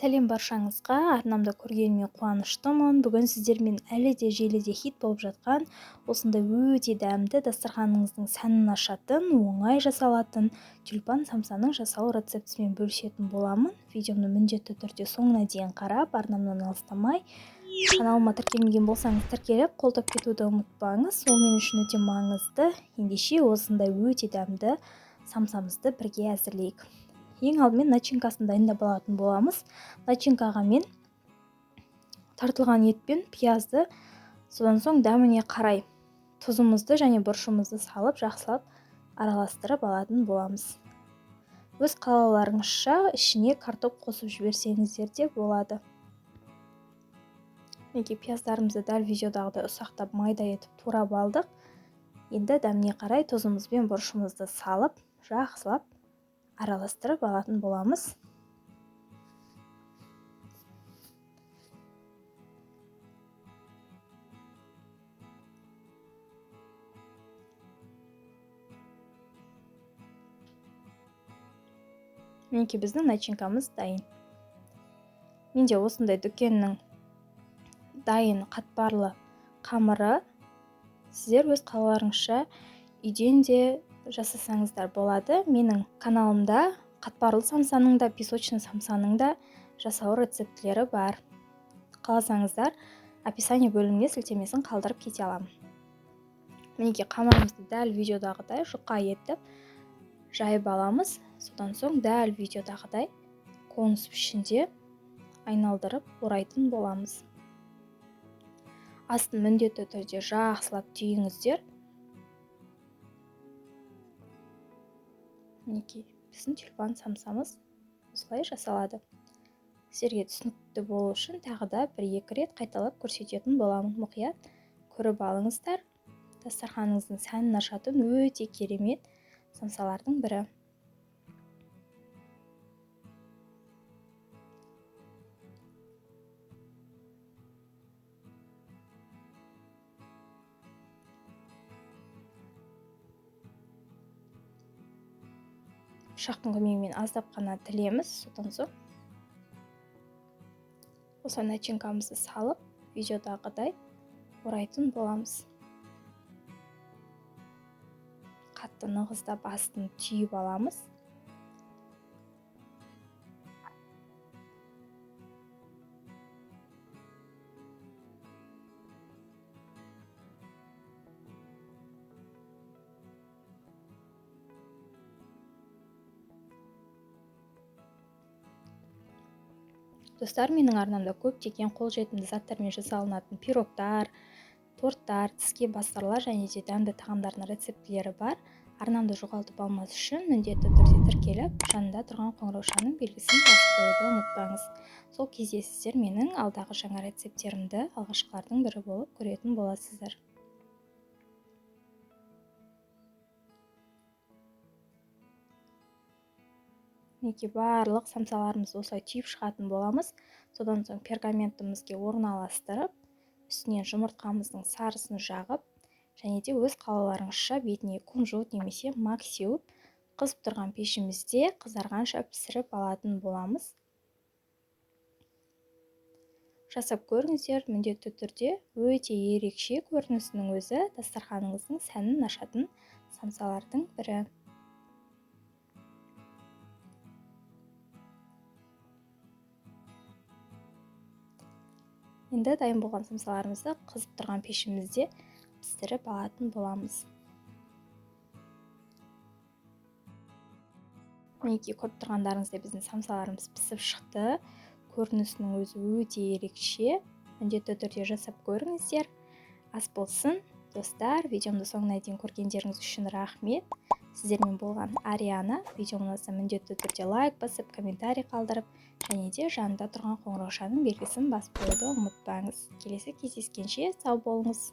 Сәлем баршаңызға, арнамда көргеніме қуаныштымын. Бүгін сіздермен әлі де желіде хит болып жатқан, осындай өте дәмді дастарханыңыздың сәнін ашатын, оңай жасалатын тюльпан самсаның жасау рецептісімен бөлісетін боламын. Видеомны міндетті түрде соңына дейін қарап, арнамнан алыстамай, каналыма тіркелмеген болсаңыз тіркеліп, қолдап кетуді ұмытпаңыз. Ол мен үшін өте маңызды. Ендеше осындай өте дәмді самсамызды бірге әзірлейік. Ең алдымен начинкасын дайындап алатын боламыз. Начинкаға мен тартылған ет пен пиязды, содан соң дәміне қарай тұзымызды және бұршымызды салып, жақсылап араластырып алатын боламыз. Өз қалауларыңызша ішіне картоп қосып жіберсеңіздер де болады. Неге пияздарымызды дәл видеодағыдай ұсақтап майда етіп турап алдық. Енді дәміне қарай тұзымыз бен бұршымызды салып, жақсылап араластырып алатын боламыз. Мінекей біздің начинкамыз дайын. Менде осындай дүкеннің дайын қатпарлы қамыры. Сіздер өз қалаларыңызша үйден де жасасаңыздар болады. Менің каналымда қатпарлы самсаның да, песочный самсаның да жасау рецептілері бар. Қаласаңыздар, описание бөліміне сілтемесін қалдырып кете аламын. Мінекей қамырымызды дәл видеодағыдай жұқа етіп жайып аламыз. Содан соң дәл видеодағыдай конус пішінде айналдырып орайтын боламыз. Астын міндетті түрде жақсылап түйіңіздер. Мінекей біздің тюльпан самсамыз осылай жасалады. Сіздерге түсінікті болу үшін тағы да 1-2 рет қайталап көрсететін боламын. Мұқият көріп алыңыздар. Дастарханыңыздың сәнін ашатын өте керемет самсалардың бірі. Пышақтың көмегімен аздап қана тілеміз. Содан соң осы начинкамызды салып, видеодағыдай орайтын боламыз. Қатты нығыздап астын түйіп аламыз. Достар, менің арнамда көптеген қолжетімді заттармен жасалынатын пирогтар, торттар, тіске бастырылар және де дәмді тағамдардың рецептілері бар. Арнамды жоғалтып алмас үшін міндетті түрде тіркеліп, жанында тұрған қоңыраушаның белгісін басып қоюды ұмытпаңыз. Сол кезде сіздер менің алдағы жаңа рецепттерімді алғашқылардың бірі болып көретін боласыздар. Мінекей барлық самсаларымызды осылай түйіп шығатын боламыз. Содан соң пергаментімізге орналастырып, үстінен жұмыртқамыздың сарысын жағып, және де өз қалауларыңызша бетіне кунжут немесе мак сеуіп, қызып тұрған пешімізде қызарғанша пісіріп алатын боламыз. Жасап көріңіздер, міндетті түрде өте ерекше көрінісінің өзі дастарханыңыздың сәнін ашатын самсалардың бірі. Енді дайын болған самсаларымызды қызып тұрған пешімізде пісіріп алатын боламыз. Мінекей көріп тұрғандарыңыздай біздің самсаларымыз пісіп шықты. Көрінісінің өзі өте ерекше. Міндетті түрде жасап көріңіздер. Ас болсын. Достар, видеомды соңына дейін көргендеріңіз үшін рахмет. Сіздермен болған Ариана. Видеомды міндетті түрде лайк басып, комментарий қалдырып, және де жанында тұрған қоңыраушаның белгісін басып қоюды ұмытпаңыз. Келесі кездескенше сау болыңыз.